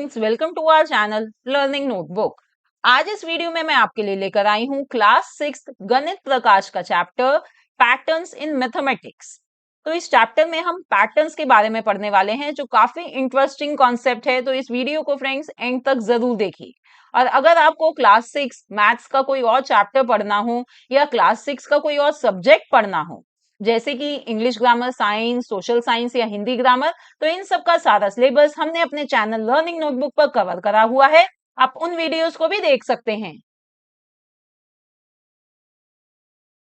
Friends, welcome to our channel learning notebook. आज इस video में मैं आपके लिए लेकर आई हूँ क्लास 6 गणित प्रकाश का चैप्टर पैटर्न्स इन मैथमेटिक्स। तो इस चैप्टर में हम पैटर्न्स के बारे में पढ़ने वाले हैं, जो काफी इंटरेस्टिंग कॉन्सेप्ट है। तो इस वीडियो को फ्रेंड्स एंड तक जरूर देखिए। और अगर आपको क्लास 6 मैथ्स का कोई और चैप्टर पढ़ना हो या क्लास 6 का कोई और सब्जेक्ट पढ़ना हो, जैसे कि English grammar, science, social science या हिंदी ग्रामर, तो इन सब का सारा सिलेबस हमने अपने चैनल लर्निंग नोटबुक पर कवर करा हुआ है। आप उन वीडियोस को भी देख सकते हैं।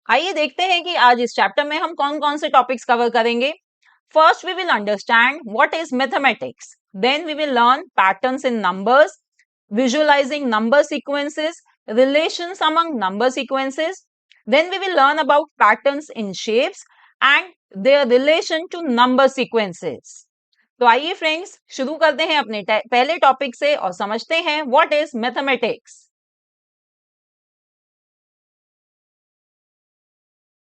आइए देखते हैं कि आज इस चैप्टर में हम कौन कौन से टॉपिक्स कवर करेंगे। First we will understand what is mathematics, then we will learn patterns in numbers, visualizing number sequences, relations among number sequences. Then we will learn about patterns in shapes and their relation to number sequences. तो आइए friends शुरू करते हैं अपने पहले topic से और समझते हैं what is mathematics.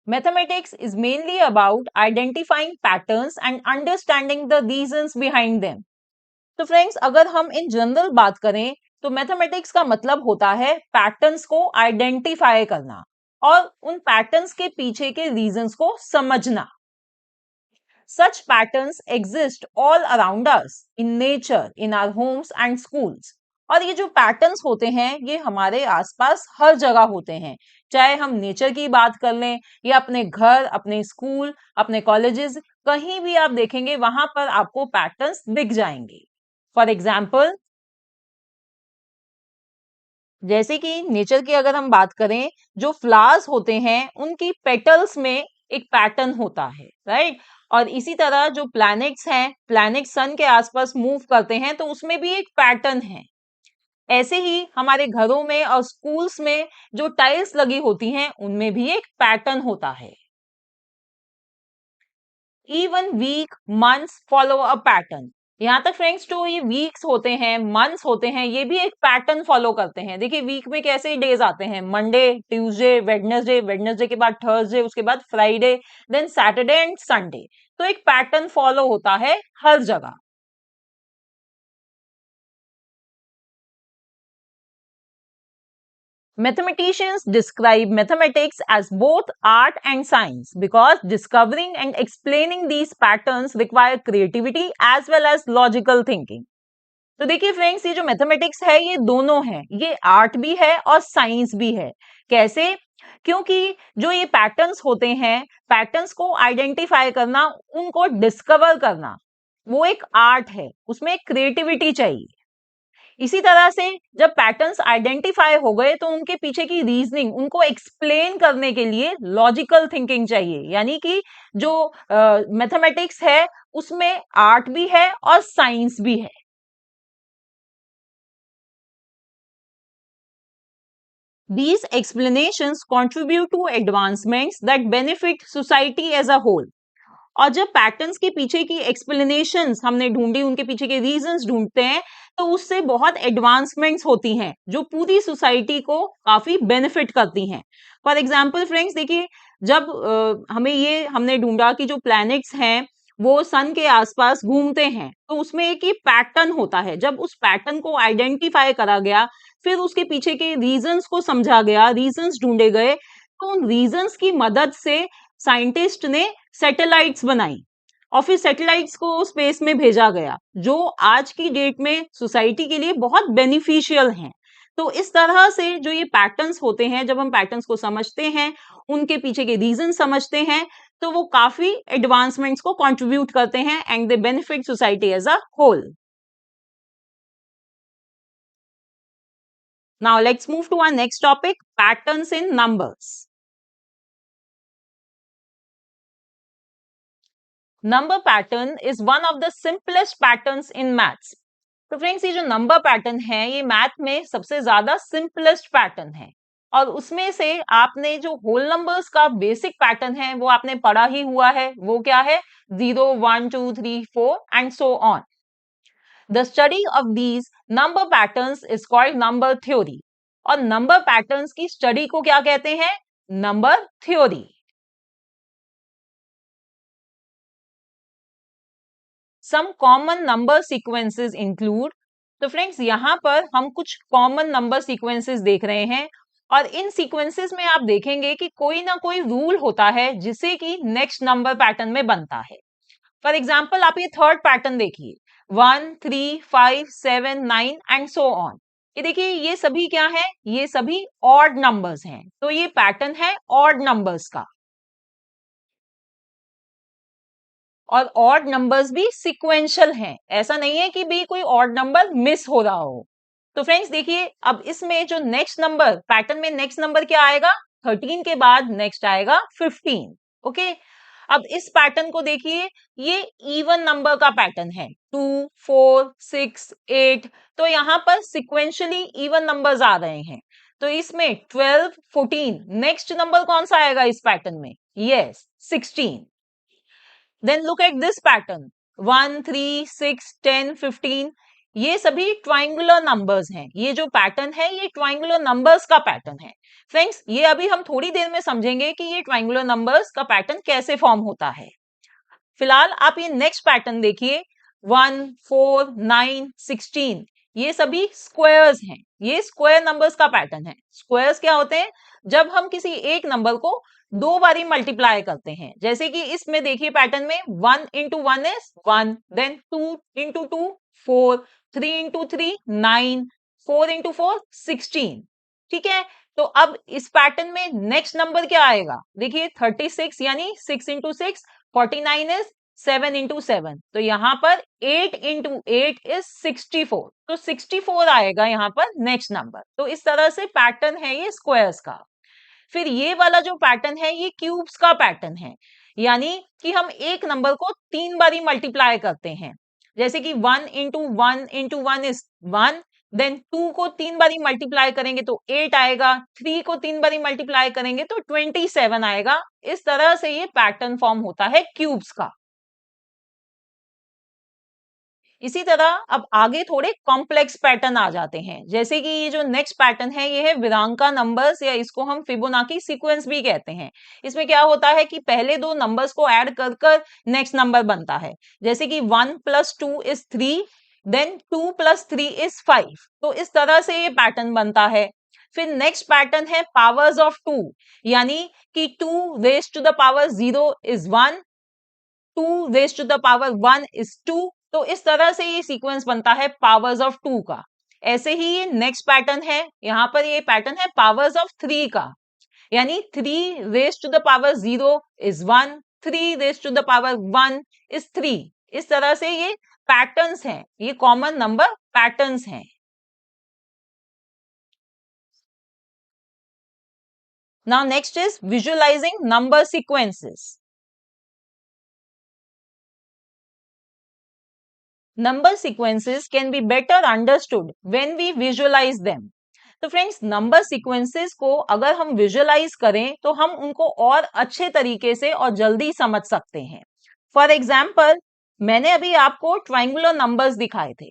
Mathematics is mainly about identifying patterns and understanding the reasons behind them. तो फ्रेंड्स अगर हम इन जनरल बात करें तो मैथमेटिक्स का मतलब होता है पैटर्न्स को आइडेंटिफाई करना और उन पैटर्न्स के पीछे के रीजंस को समझना। Such patterns exist all around us in nature, in our homes and schools. और ये जो पैटर्न्स होते हैं ये हमारे आसपास हर जगह होते हैं, चाहे हम नेचर की बात कर लें या अपने घर, अपने स्कूल, अपने कॉलेजेस, कहीं भी आप देखेंगे वहां पर आपको पैटर्न्स दिख जाएंगे। फॉर एग्जाम्पल, जैसे कि नेचर की अगर हम बात करें, जो फ्लावर्स होते हैं उनकी पेटल्स में एक पैटर्न होता है, राइट। और इसी तरह जो प्लैनेट्स हैं, प्लैनेट सन के आसपास मूव करते हैं तो उसमें भी एक पैटर्न है। ऐसे ही हमारे घरों में और स्कूल्स में जो टाइल्स लगी होती हैं उनमें भी एक पैटर्न होता है। Even week months follow a pattern. यहाँ तक फ्रेंड्स जो ये वीक्स होते हैं, मंथ्स होते हैं, ये भी एक पैटर्न फॉलो करते हैं। देखिए वीक में कैसे डेज आते हैं, मंडे, ट्यूसडे, वेडनेसडे, वेडनेसडे के बाद थर्सडे, उसके बाद Friday, then Saturday and Sunday. तो एक पैटर्न फॉलो होता है हर जगह। Mathematicians describe mathematics as both art and science because discovering and explaining these patterns require creativity as well as logical thinking. तो देखिए फ्रेंड्स, ये जो मैथमेटिक्स है ये दोनों है, ये आर्ट भी है और साइंस भी है। कैसे? क्योंकि जो ये पैटर्न्स होते हैं, पैटर्न्स को आइडेंटिफाई करना, उनको डिस्कवर करना, वो एक आर्ट है, उसमें एक क्रिएटिविटी चाहिए। इसी तरह से जब पैटर्न्स आइडेंटिफाई हो गए तो उनके पीछे की रीजनिंग, उनको एक्सप्लेन करने के लिए लॉजिकल थिंकिंग चाहिए। यानी कि जो मैथमेटिक्स है उसमें आर्ट भी है और साइंस भी है। These explanations contribute to advancements that benefit society as a whole. और जब पैटर्न्स के पीछे की एक्सप्लेनेशंस हमने ढूंढी, उनके पीछे के रीजंस ढूंढते हैं, तो उससे बहुत एडवांसमेंट्स होती हैं जो पूरी सोसाइटी को काफी बेनिफिट करती हैं। फॉर एग्जांपल फ्रेंड्स देखिए, जब हमें ये हमने ढूंढा कि जो प्लैनेट्स हैं वो सन के आसपास घूमते हैं, तो उसमें एक ही पैटर्न होता है। जब उस पैटर्न को आइडेंटिफाई करा गया, फिर उसके पीछे के रीजंस को समझा गया, रीजंस ढूंढे गए, तो उन रीजंस की मदद से साइंटिस्ट ने सैटेलाइट्स बनाई और फिर सैटेलाइट्स को स्पेस में भेजा गया, जो आज की डेट में सोसाइटी के लिए बहुत बेनिफिशियल हैं। तो इस तरह से जो ये पैटर्न्स होते हैं, जब हम पैटर्न्स को समझते हैं, उनके पीछे के रीजन समझते हैं, तो वो काफी एडवांसमेंट्स को कंट्रीब्यूट करते हैं and they benefit society as a whole. Now let's move to our next topic, patterns in numbers. Number pattern is one of the simplest patterns in maths. तो फ्रेंड्स ये जो नंबर पैटर्न है ये math में सबसे ज्यादा simplest pattern है। और उसमें से आपने जो होल नंबर्स का बेसिक पैटर्न है वो आपने पढ़ा ही हुआ है। वो क्या है? 0, 1, 2, 3, 4 and so on. The study of these number patterns is called number theory. और नंबर पैटर्न्स की स्टडी को क्या कहते हैं? Number theory. Some common number sequences include, तो फ्रेंड्स यहाँ पर हम कुछ कॉमन नंबर सीक्वेंसेस देख रहे हैं और इन सीक्वेंसेस में आप देखेंगे कि कोई ना कोई रूल होता है जिसे कि नेक्स्ट नंबर पैटर्न में बनता है। फॉर एग्जाम्पल आप ये थर्ड पैटर्न देखिए, 1 3 5 7 9 एंड सो ऑन। ये देखिए ये सभी क्या है, ये सभी ऑड नंबर्स हैं, तो ये पैटर्न है ऑड नंबर्स का। और ऑड नंबर्स भी सीक्वेंशियल हैं, ऐसा नहीं है कि भी कोई ऑड नंबर मिस हो रहा हो। तो फ्रेंड्स देखिए अब इसमें जो नेक्स्ट नंबर पैटर्न में नेक्स्ट नंबर क्या आएगा, 13 के बाद नेक्स्ट आएगा 15। ओके, अब इस पैटर्न को देखिए, ये इवन नंबर का पैटर्न है, 2 4 6 8। तो यहाँ पर सिक्वेंशियली इवन नंबर्स आ रहे हैं, तो इसमें 12 14 नेक्स्ट नंबर कौन सा आएगा इस पैटर्न में, yes 16। Then look at this pattern, 1 3 6 10 15। ये सभी ट्राइंगुलर नंबर्स हैं, ये जो पैटर्न है ये ट्राइंगुलर नंबर्स का पैटर्न है। फ्रेंड्स ये अभी हम थोड़ी देर में समझेंगे कि ये ट्राइंगुलर नंबर्स का पैटर्न कैसे फॉर्म होता है। फिलहाल आप ये नेक्स्ट पैटर्न देखिए, 1 4 9 16। ये सभी स्क्वायर्स हैं, ये स्क्वायर नंबर्स का पैटर्न है। स्क्वायर्स क्या होते हैं, जब हम किसी एक नंबर को दो बारी मल्टीप्लाई करते हैं, जैसे कि इसमें देखिए पैटर्न में 1 into 1 is 1, then 2 into 2 4, 3 into 3 9, 4 into 4 16। ठीक है, तो अब इस पैटर्न में नेक्स्ट नंबर क्या आएगा, देखिए 36 यानी 6 इंटू 6 49 इज 7 इंटू 7। तो यहाँ पर 8 इंटू 8 इज 64, तो 64 आएगा यहाँ पर नेक्स्ट नंबर। तो इस तरह से पैटर्न है ये स्क्वायर्स का। फिर ये वाला जो पैटर्न है ये क्यूब्स का पैटर्न है, यानी कि हम एक नंबर को 3 बारी मल्टीप्लाई करते हैं, जैसे कि 1 इंटू 1 इज 1, देन 2 को 3 बारी मल्टीप्लाई करेंगे तो 8 आएगा, 3 को 3 बारी मल्टीप्लाई करेंगे तो 27 आएगा। इस तरह से ये पैटर्न फॉर्म होता है क्यूब्स का। इसी तरह अब आगे थोड़े कॉम्प्लेक्स पैटर्न आ जाते हैं, जैसे कि ये जो नेक्स्ट पैटर्न है ये है विरांका नंबर्स, या इसको हम फिबोनाची सीक्वेंस भी कहते हैं। इसमें क्या होता है कि पहले दो नंबर्स को ऐड कर कर नेक्स्ट नंबर बनता है, जैसे कि 1 + 2 इज 3, देन 2 + 3 इज 5। तो इस तरह से ये पैटर्न बनता है। फिर नेक्स्ट पैटर्न है पावर्स ऑफ 2, यानी कि 2 raised to the power 0 is 1, 2 raised to the power 1 is 2। तो इस तरह से ये सीक्वेंस बनता है पावर्स ऑफ 2 का। ऐसे ही ये नेक्स्ट पैटर्न है, यहाँ पर ये पैटर्न है पावर्स ऑफ 3 का, यानी 3 raised to the power 0 is 1, 3 raised to the power 1 is 3। इस तरह से ये पैटर्न्स हैं, ये कॉमन नंबर पैटर्न्स हैं। Now next is visualising number sequences. Number sequences can be better understood when we visualize them. तो फ्रेंड्स नंबर सीक्वेंसेस को अगर हम विजुअलाइज करें तो हम उनको और अच्छे तरीके से और जल्दी समझ सकते हैं। फॉर एग्जाम्पल मैंने अभी आपको ट्राइंगुलर नंबर्स दिखाए थे,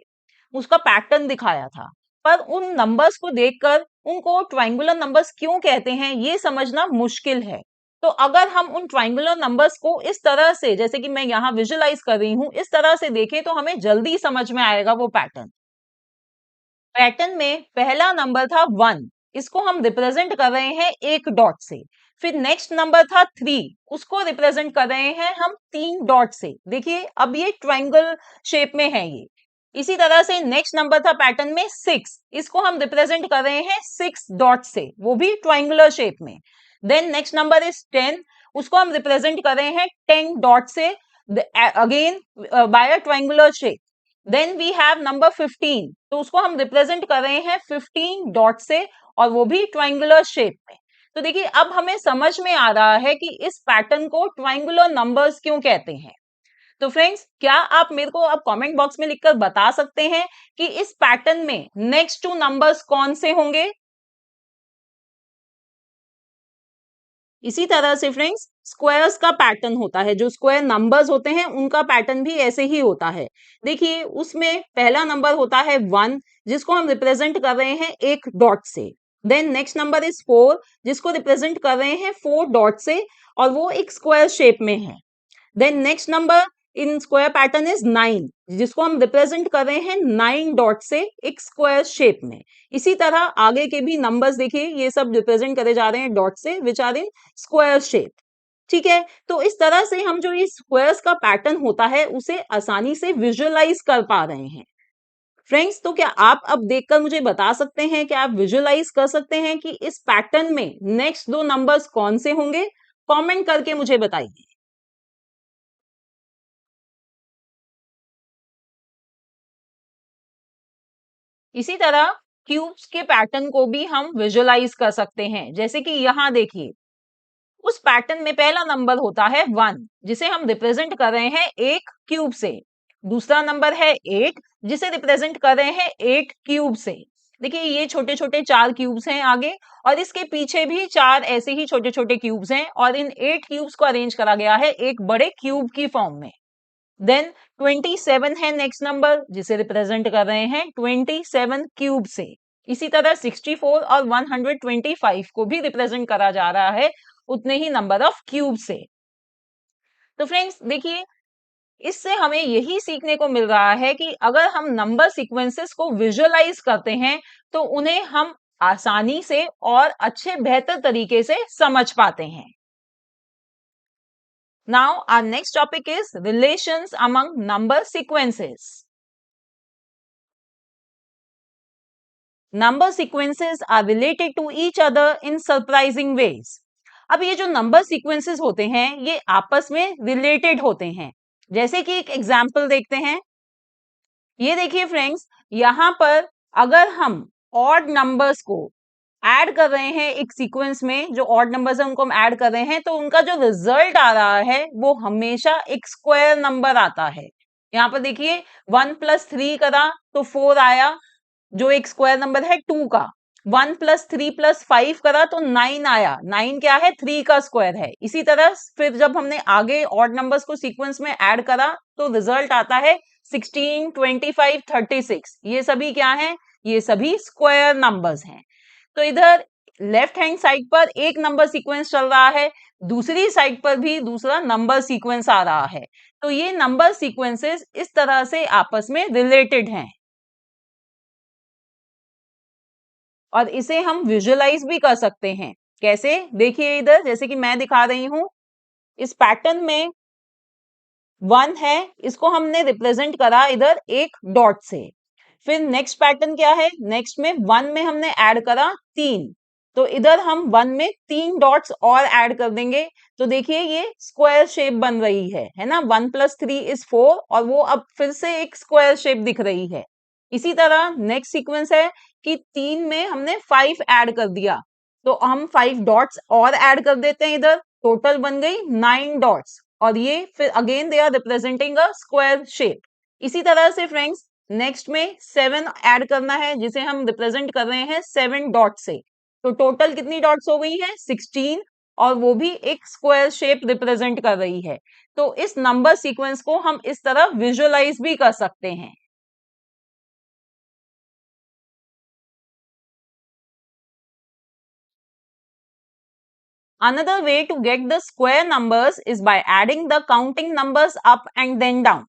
उसका पैटर्न दिखाया था, पर उन नंबर्स को देखकर उनको ट्राइंगुलर नंबर्स क्यों कहते हैं ये समझना मुश्किल है। तो अगर हम उन ट्राइंगुलर नंबर्स को इस तरह से, जैसे कि मैं यहाँ विजुअलाइज कर रही हूं, इस तरह से देखें तो हमें जल्दी समझ में आएगा वो पैटर्न। पैटर्न में पहला नंबर था 1, इसको हम रिप्रेजेंट कर रहे हैं एक डॉट से। फिर नेक्स्ट नंबर था 3, उसको रिप्रेजेंट कर रहे हैं हम 3 डॉट से। देखिए अब ये ट्राइंगल शेप में है ये। इसी तरह से नेक्स्ट नंबर था पैटर्न में 6, इसको हम रिप्रेजेंट कर रहे हैं 6 डॉट से, वो भी ट्राइंगुलर शेप में। देन नेक्स्ट नंबर इज 10, उसको हम रिप्रेजेंट कर रहे हैं 10 डॉट से, again by a triangular shape. Then we have number 15, तो उसको हम रिप्रेजेंट कर रहे हैं 15 डॉट से, और वो भी ट्राइंगुलर शेप में। तो देखिए अब हमें समझ में आ रहा है कि इस पैटर्न को ट्राइंगुलर नंबर्स क्यों कहते हैं। तो फ्रेंड्स क्या आप मेरे को अब कमेंट बॉक्स में लिखकर बता सकते हैं कि इस पैटर्न में नेक्स्ट 2 नंबर्स कौन से होंगे। इसी तरह से फ्रेंड्स स्क्वायर्स का पैटर्न होता है, जो स्क्वायर नंबर्स होते हैं उनका पैटर्न भी ऐसे ही होता है। देखिए उसमें पहला नंबर होता है 1, जिसको हम रिप्रेजेंट कर रहे हैं एक डॉट से। देन नेक्स्ट नंबर इज 4, जिसको रिप्रेजेंट कर रहे हैं 4 डॉट से, और वो एक स्क्वायर शेप में है। Then next number in square pattern is 9, जिसको हम रिप्रेजेंट कर रहे हैं 9 डॉट से एक स्क्वायर शेप में। इसी तरह आगे के भी नंबर्स देखिए, ये सब रिप्रेजेंट करे जा रहे हैं डॉट से, which are in square shape. ठीक है, तो इस तरह से हम जो ये स्क्वायर्स का पैटर्न होता है उसे आसानी से विजुअलाइज कर पा रहे हैं। फ्रेंड्स, तो क्या आप अब देखकर मुझे बता सकते हैं कि आप विजुअलाइज कर सकते हैं कि इस पैटर्न में नेक्स्ट दो नंबर्स कौन से होंगे? कमेंट करके मुझे बताइए। इसी तरह क्यूब्स के पैटर्न को भी हम विजुअलाइज कर सकते हैं, जैसे कि यहां देखिए, उस पैटर्न में पहला नंबर होता है 1, जिसे हम रिप्रेजेंट कर रहे हैं एक क्यूब से। दूसरा नंबर है 8, जिसे रिप्रेजेंट कर रहे हैं 8 क्यूब से। देखिए ये छोटे छोटे 4 क्यूब्स हैं आगे, और इसके पीछे भी 4 ऐसे ही छोटे छोटे क्यूब्स हैं, और इन 8 क्यूब्स को अरेंज करा गया है एक बड़े क्यूब की फॉर्म में। देन 27 है नेक्स्ट नंबर, जिसे रिप्रेजेंट कर रहे हैं 27 क्यूब से। इसी तरह 64 और 125 को भी रिप्रेजेंट करा जा रहा है उतने ही नंबर ऑफ क्यूब से। तो फ्रेंड्स देखिए, इससे हमें यही सीखने को मिल रहा है कि अगर हम नंबर सीक्वेंसेस को विजुअलाइज करते हैं तो उन्हें हम आसानी से और अच्छे बेहतर तरीके से समझ पाते हैं। Now our next topic is relations among number sequences. Number sequences are related to each other in surprising ways. अब ये जो नंबर सीक्वेंसेस होते हैं ये आपस में रिलेटेड होते हैं। जैसे कि एक एग्जाम्पल देखते हैं। ये देखिए फ्रेंड्स, यहां पर अगर हम ऑड नंबर्स को ऐड कर रहे हैं एक सीक्वेंस में, जो ऑड नंबर्स है उनको हम ऐड कर रहे हैं, तो उनका जो रिजल्ट आ रहा है वो हमेशा एक स्क्वायर नंबर आता है। यहाँ पर देखिए 1 + 3 करा तो 4 आया, जो एक स्क्वायर नंबर है 2 का। 1 + 3 + 5 करा तो 9 आया, 9 क्या है? 3 का स्क्वायर है। इसी तरह फिर जब हमने आगे ऑड नंबर्स को सीक्वेंस में ऐड करा तो रिजल्ट आता है 16, 25, 36। ये सभी क्या है? ये सभी स्क्वायर नंबर्स हैं। तो इधर लेफ्ट हैंड साइड पर एक नंबर सीक्वेंस चल रहा है, दूसरी साइड पर भी दूसरा नंबर सीक्वेंस आ रहा है। तो ये नंबर सीक्वेंसेस इस तरह से आपस में रिलेटेड हैं, और इसे हम विजुअलाइज भी कर सकते हैं। कैसे? देखिए इधर, जैसे कि मैं दिखा रही हूं, इस पैटर्न में 1 है, इसको हमने रिप्रेजेंट करा इधर एक डॉट से। फिर नेक्स्ट पैटर्न क्या है? नेक्स्ट में 1 में हमने ऐड करा 3, तो इधर हम 1 में 3 डॉट्स और ऐड कर देंगे। तो देखिए ये स्क्वायर शेप बन रही है ना। 1 + 3 = 4, और वो अब फिर से एक स्क्वायर शेप दिख रही है। इसी तरह नेक्स्ट सीक्वेंस है कि 3 में हमने 5 ऐड कर दिया, तो हम 5 डॉट्स और ऐड कर देते हैं इधर, टोटल बन गई 9 डॉट्स, और ये फिर again they are representing a square shape. इसी तरह से फ्रेंड्स नेक्स्ट में 7 ऐड करना है, जिसे हम रिप्रेजेंट कर रहे हैं 7 डॉट से। तो टोटल कितनी डॉट्स हो गई हैं? 16, और वो भी एक स्क्वायर शेप रिप्रेजेंट कर रही है। तो इस नंबर सीक्वेंस को हम इस तरह विजुअलाइज भी कर सकते हैं। Another way to get the square numbers is by adding the counting numbers up and then down.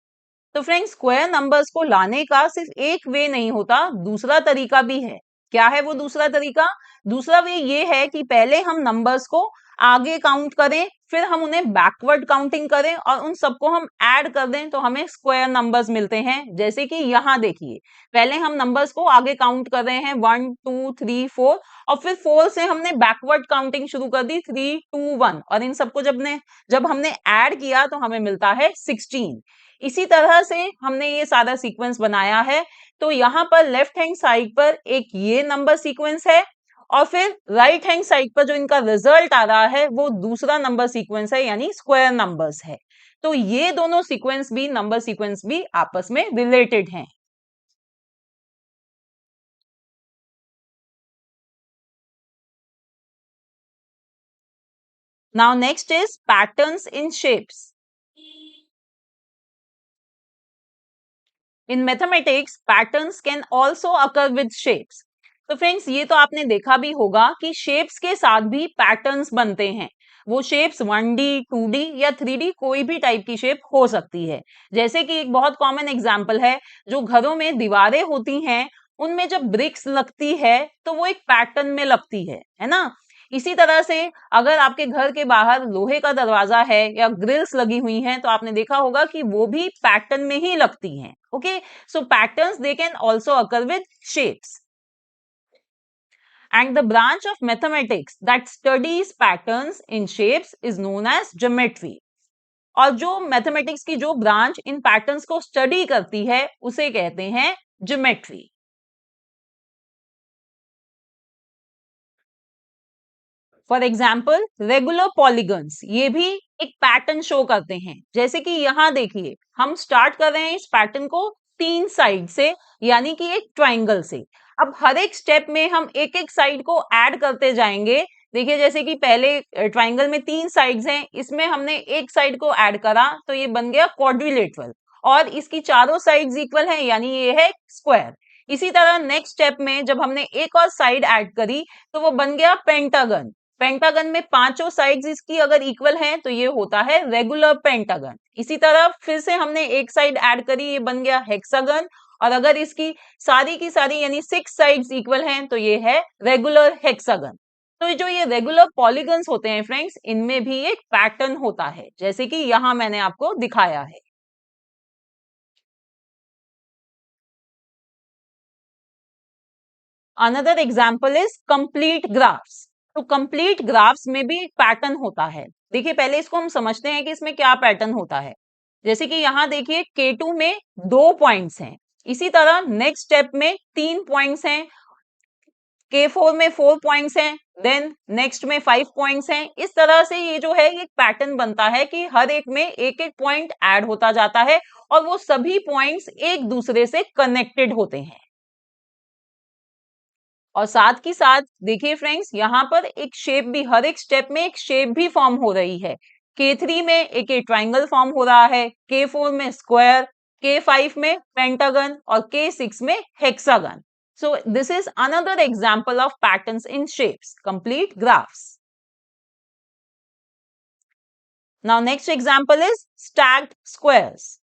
तो फ्रेंड्स, स्क्वायर नंबर्स को लाने का सिर्फ एक वे नहीं होता, दूसरा तरीका भी है। क्या है वो दूसरा तरीका? दूसरा वे ये है कि पहले हम नंबर्स को आगे काउंट करें, फिर हम उन्हें बैकवर्ड काउंटिंग करें और उन सबको हम ऐड कर दें, तो हमें स्क्वायर नंबर्स मिलते हैं। जैसे कि यहाँ देखिए, पहले हम नंबर्स को आगे काउंट कर रहे हैं 1 2 3 4, और फिर 4 से हमने बैकवर्ड काउंटिंग शुरू कर दी 3 2 1, और इन सबको जब हमने ऐड किया तो हमें मिलता है 16। इसी तरह से हमने ये सारा सीक्वेंस बनाया है। तो यहाँ पर लेफ्ट हैंड साइड पर एक ये नंबर सीक्वेंस है, और फिर राइट हैंड साइड पर जो इनका रिजल्ट आ रहा है वो दूसरा नंबर सीक्वेंस है, यानी स्क्वायर नंबर्स है। तो ये दोनों सीक्वेंस भी, नंबर सीक्वेंस भी आपस में रिलेटेड हैं। Now next is patterns in shapes. In mathematics, patterns can also occur with shapes. तो फ्रेंड्स, ये तो आपने देखा भी होगा कि शेप्स के साथ भी पैटर्न्स बनते हैं। वो शेप्स 1D 2D या 3D कोई भी टाइप की शेप हो सकती है। जैसे कि एक बहुत कॉमन एग्जांपल है, जो घरों में दीवारें होती हैं उनमें जब ब्रिक्स लगती है तो वो एक पैटर्न में लगती है ना। इसी तरह से अगर आपके घर के बाहर लोहे का दरवाजा है या ग्रिल्स लगी हुई हैं तो आपने देखा होगा कि वो भी पैटर्न में ही लगती हैं। Okay, so patterns they can also occur with shapes. And the branch of mathematics that studies patterns in shapes is known as geometry. और जो मैथमेटिक्स की जो ब्रांच इन पैटर्न्स को स्टडी करती है उसे कहते हैं geometry. For example regular polygons, ये भी एक पैटर्न शो करते हैं। जैसे कि यहां देखिए, हम स्टार्ट कर रहे हैं इस पैटर्न को 3 साइड से, यानी कि एक ट्राइंगल से। अब हर एक स्टेप में हम एक एक साइड को ऐड करते जाएंगे। देखिए जैसे कि पहले ट्राइंगल में 3 साइड्स हैं, इसमें हमने एक साइड को ऐड करा तो ये बन गया क्वाड्रिलेटरल, और इसकी चारों साइड्स इक्वल हैं, यानी ये है स्क्वायर। इसी तरह नेक्स्ट स्टेप में जब हमने एक और साइड ऐड करी तो वो बन गया पेंटागन। पेंटागन में पांचों साइड्स इसकी अगर इक्वल हैं तो ये होता है रेगुलर पेंटागन। इसी तरह फिर से हमने एक साइड ऐड करी, ये बन गया हेक्सागन, और अगर इसकी सारी की सारी यानी 6 साइड्स इक्वल हैं तो ये है रेगुलर हेक्सागन। तो जो ये रेगुलर पॉलीगन्स होते हैं फ्रेंड्स, इनमें भी एक पैटर्न होता है, जैसे कि यहां मैंने आपको दिखाया है। Another example is complete graphs. तो कंप्लीट ग्राफ्स में भी एक पैटर्न होता है। देखिए पहले इसको हम समझते हैं कि इसमें क्या पैटर्न होता है। जैसे कि यहां देखिए K2 में 2 पॉइंट्स हैं, इसी तरह नेक्स्ट स्टेप में 3 पॉइंट्स हैं, K4 में 4 पॉइंट्स हैं, देन नेक्स्ट में 5 पॉइंट्स हैं। इस तरह से ये जो है एक पैटर्न बनता है कि हर एक में एक एक पॉइंट ऐड होता जाता है और वो सभी पॉइंट्स एक दूसरे से कनेक्टेड होते हैं। और साथ ही साथ देखिए फ्रेंड्स, यहां पर एक शेप भी, हर एक स्टेप में एक शेप भी फॉर्म हो रही है। K3 में एक ट्राइंगल फॉर्म हो रहा है, K4 में स्क्वायर, K5 में पेंटागन और K6 में hexagon. So this is another example of patterns in shapes, complete graphs. Now next example is stacked squares.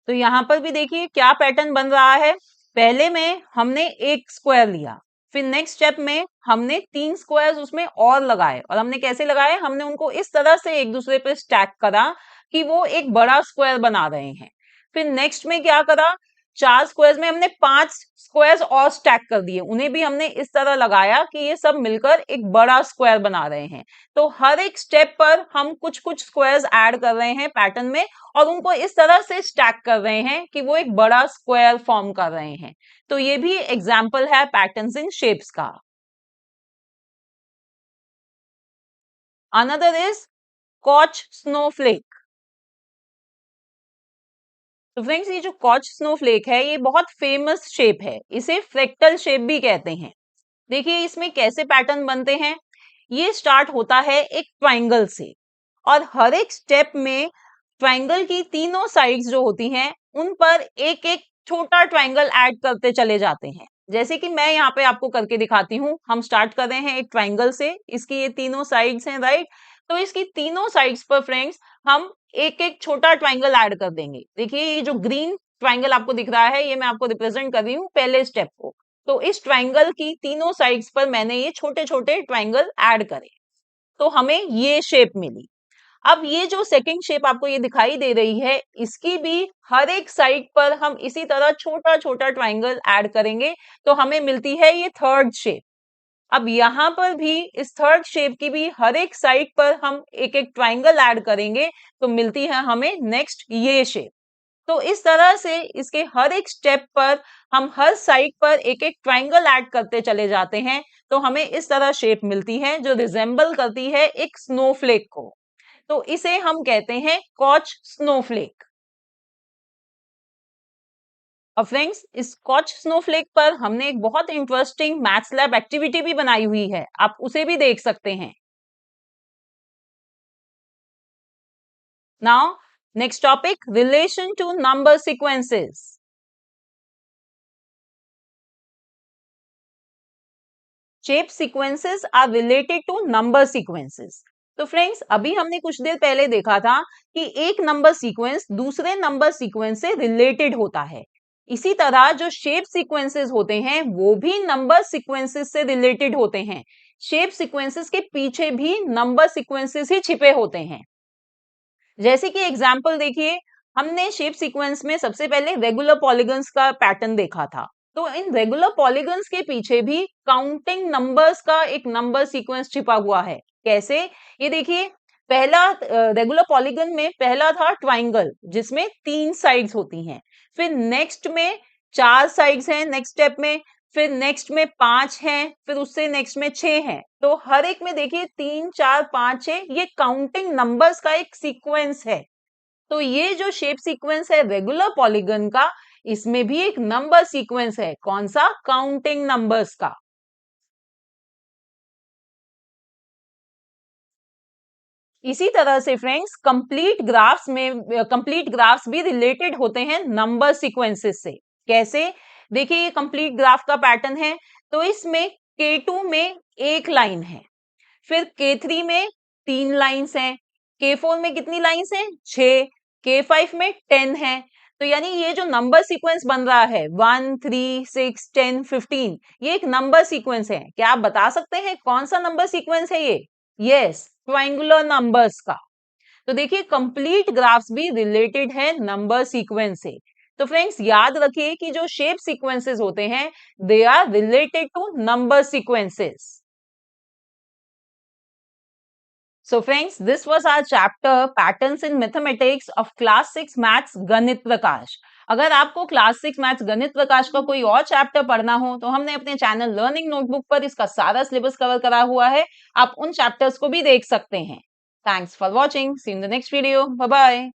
तो यहां पर भी देखिए क्या पैटर्न बन रहा है। पहले में हमने एक स्क्वायर लिया, फिर नेक्स्ट स्टेप में हमने 3 स्क्वायर्स उसमें और लगाए, और हमने कैसे लगाए, हमने उनको इस तरह से एक दूसरे पे स्टैक करा कि वो एक बड़ा स्क्वायर बना रहे हैं। फिर नेक्स्ट में क्या करा, 4 स्क्वायर्स में हमने 5 स्क्वायर्स और स्टैक कर दिए, उन्हें भी हमने इस तरह लगाया कि ये सब मिलकर एक बड़ा स्क्वायर बना रहे हैं। तो हर एक स्टेप पर हम कुछ कुछ स्क्वायर्स ऐड कर रहे हैं पैटर्न में, और उनको इस तरह से स्टैक कर रहे हैं कि वो एक बड़ा स्क्वायर फॉर्म कर रहे हैं। तो ये भी एग्जाम्पल है पैटर्न्स इन शेप्स का। Another is Koch snowflake. तो फ्रेंड्स ये जो कॉच स्नोफ्लेक है ये बहुत फेमस शेप है, इसे फ्रैक्टल शेप भी कहते हैं। देखिए इसमें कैसे पैटर्न बनते हैं। ये स्टार्ट होता है एक ट्राइंगल से, और हर एक स्टेप में ट्राइंगल की तीनों साइड्स जो होती हैं उन पर एक एक छोटा ट्राइंगल ऐड करते चले जाते हैं। जैसे कि मैं यहाँ पे आपको करके दिखाती हूँ। हम स्टार्ट कर रहे हैं एक ट्राइंगल से, इसकी ये तीनों साइड्स हैं, राइट। तो इसकी तीनों साइड्स पर फ्रेंड्स हम एक एक छोटा ट्राइंगल ऐड कर देंगे। देखिए ये जो ग्रीन ट्राइंगल आपको दिख रहा है, ये मैं आपको रिप्रेजेंट कर रही हूँ पहले स्टेप को। तो इस ट्राइंगल की तीनों साइड्स पर मैंने ये छोटे छोटे ट्राइंगल ऐड करे, तो हमें ये शेप मिली। अब ये जो सेकंड शेप आपको ये दिखाई दे रही है, इसकी भी हर एक साइड पर हम इसी तरह छोटा छोटा ट्राइंगल ऐड करेंगे तो हमें मिलती है ये थर्ड शेप। अब यहां पर भी इस थर्ड शेप की भी हर एक साइड पर हम एक एक ट्राइंगल ऐड करेंगे तो मिलती है हमें नेक्स्ट ये शेप। तो इस तरह से इसके हर एक स्टेप पर हम हर साइड पर एक एक ट्राइंगल ऐड करते चले जाते हैं, तो हमें इस तरह शेप मिलती है जो रिजेंबल करती है एक स्नोफ्लेक को। तो इसे हम कहते हैं कॉच स्नोफ्लेक। अब फ्रेंड्स इस कॉच स्नोफ्लेक पर हमने एक बहुत इंटरेस्टिंग मैथ्स लैब एक्टिविटी भी बनाई हुई है, आप उसे भी देख सकते हैं। Now next topic, relation to number sequences. Shape sequences are related to number sequences. तो फ्रेंड्स, अभी हमने कुछ देर पहले देखा था कि एक नंबर सीक्वेंस दूसरे नंबर सीक्वेंस से रिलेटेड होता है। इसी तरह जो शेप सीक्वेंसेस होते हैं वो भी नंबर सीक्वेंसेस से रिलेटेड होते हैं। शेप सीक्वेंसेस के पीछे भी नंबर सीक्वेंसेस ही छिपे होते हैं। जैसे कि एग्जाम्पल देखिए, हमने शेप सीक्वेंस में सबसे पहले रेगुलर पॉलीगन्स का पैटर्न देखा था। तो इन रेगुलर पॉलीगन्स के पीछे भी काउंटिंग नंबर्स का एक नंबर सीक्वेंस छिपा हुआ है। कैसे? ये देखिए, पहला रेगुलर पॉलीगन में पहला था ट्राइंगल जिसमें 3 साइड्स होती हैं। फिर नेक्स्ट में 4 साइड्स हैं नेक्स्ट स्टेप में, फिर नेक्स्ट में 5 हैं, फिर उससे नेक्स्ट में 6 हैं। तो हर एक में देखिए 3, 4, 5, 6 ये काउंटिंग नंबर्स का एक सीक्वेंस है। तो ये जो शेप सीक्वेंस है रेगुलर पॉलीगन का, इसमें भी एक नंबर सीक्वेंस है। कौन सा? काउंटिंग नंबर्स का। इसी तरह से फ्रेंड्स, कंप्लीट ग्राफ्स भी रिलेटेड होते हैं नंबर सीक्वेंसेस से। कैसे? देखिए, ये कंप्लीट ग्राफ का पैटर्न है। तो इसमें K2 में एक लाइन है, फिर K3 में 3 लाइंस हैं, K4 में कितनी लाइंस हैं? 6, K5 में 10 है। तो यानी ये जो नंबर सीक्वेंस बन रहा है 1, 3, 6, 10, 15, ये एक नंबर सीक्वेंस है। क्या आप बता सकते हैं कौन सा नंबर सीक्वेंस है ये? यस, ट्रायंगुलर नंबर्स का। तो देखिए, कंप्लीट ग्राफ्स भी रिलेटेड है नंबर सीक्वेंस से। तो फ्रेंड्स, याद रखिए कि जो शेप सीक्वेंसेस होते हैं they are related to number sequences. So friends, this was our chapter Patterns in Mathematics of Class 6 Maths गणित प्रकाश। अगर आपको क्लास 6 मैथ्स गणित प्रकाश का कोई और चैप्टर पढ़ना हो तो हमने अपने चैनल लर्निंग नोटबुक पर इसका सारा सिलेबस कवर करा हुआ है। आप उन चैप्टर्स को भी देख सकते हैं। Thanks for watching, see in the next video, bye bye.